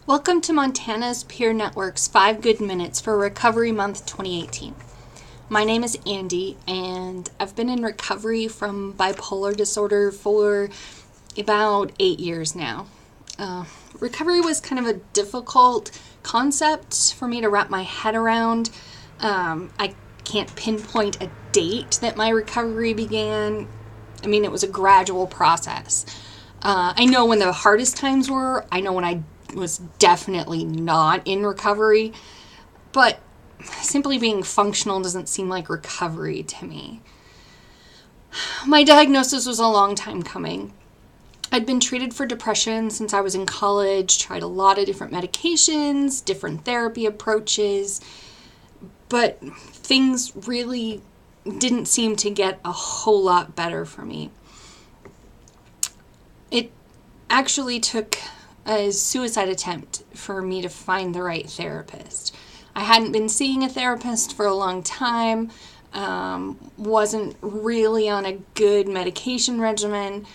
Welcome to Montana's Peer Network's 5 Good Minutes for Recovery Month 2018. My name is Andi, and I've been in recovery from bipolar disorder for about 8 years now. Recovery was kind of a difficult concept for me to wrap my head around. I can't pinpoint a date that my recovery began. I mean, it was a gradual process. I know when the hardest times were. I know when I was definitely not in recovery, but simply being functional doesn't seem like recovery to me. My diagnosis was a long time coming. I'd been treated for depression since I was in college, tried a lot of different medications, different therapy approaches, but things really didn't seem to get a whole lot better for me. It actually took a suicide attempt for me to find the right therapist. I hadn't been seeing a therapist for a long time, wasn't really on a good medication regimen,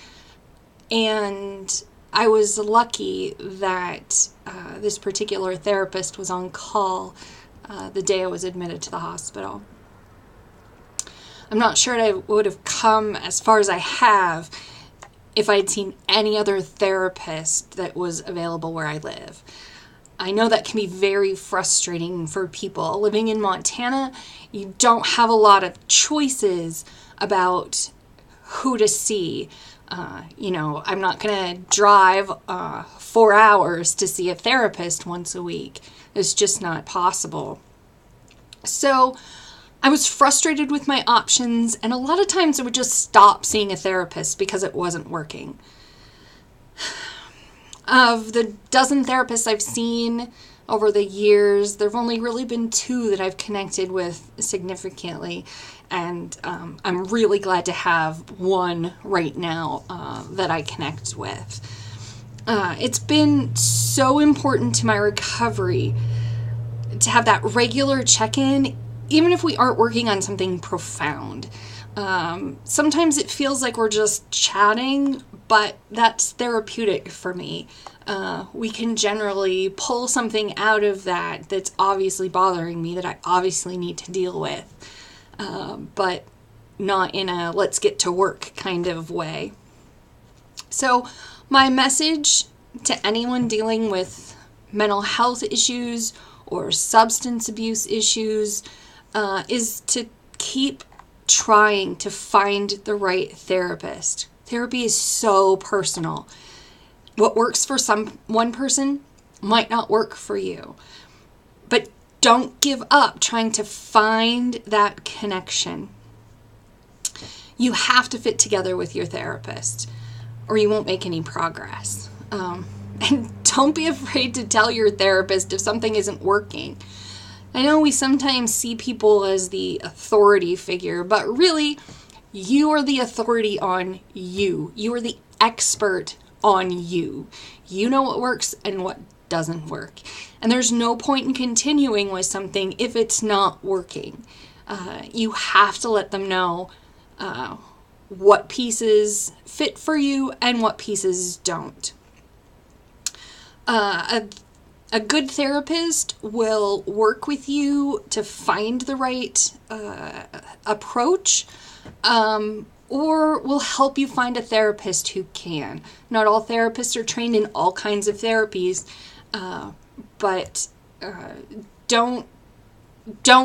and I was lucky that this particular therapist was on call the day I was admitted to the hospital. I'm not sure I would have come as far as I have if I had seen any other therapist that was available where I live. I know that can be very frustrating for people. Living in Montana, you don't have a lot of choices about who to see. I'm not going to drive 4 hours to see a therapist once a week. It's just not possible. So I was frustrated with my options, and a lot of times I would just stop seeing a therapist because it wasn't working. Of the dozen therapists I've seen over the years, there have only really been 2 that I've connected with significantly, and I'm really glad to have one right now that I connect with. It's been so important to my recovery to have that regular check-in, even if we aren't working on something profound. Sometimes it feels like we're just chatting, but that's therapeutic for me. We can generally pull something out of that that's obviously bothering me, that I obviously need to deal with, but not in a let's get to work kind of way. So my message to anyone dealing with mental health issues or substance abuse issues is to keep trying to find the right therapist. Therapy is so personal. What works for one person might not work for you. But don't give up trying to find that connection. You have to fit together with your therapist, or you won't make any progress. And don't be afraid to tell your therapist if something isn't working. I know we sometimes see people as the authority figure, but really, you are the authority on you. You are the expert on you. You know what works and what doesn't work. And there's no point in continuing with something if it's not working. You have to let them know what pieces fit for you and what pieces don't. A good therapist will work with you to find the right approach, or will help you find a therapist who can. Not all therapists are trained in all kinds of therapies, but don't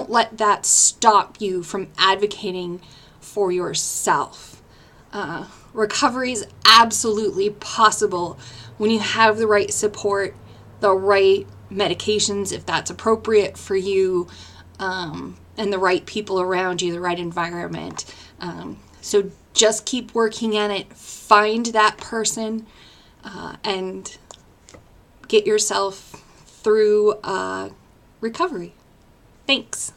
let that stop you from advocating for yourself. Recovery is absolutely possible when you have the right support, the right medications if that's appropriate for you, and the right people around you, the right environment. So just keep working at it, find that person, and get yourself through recovery. Thanks.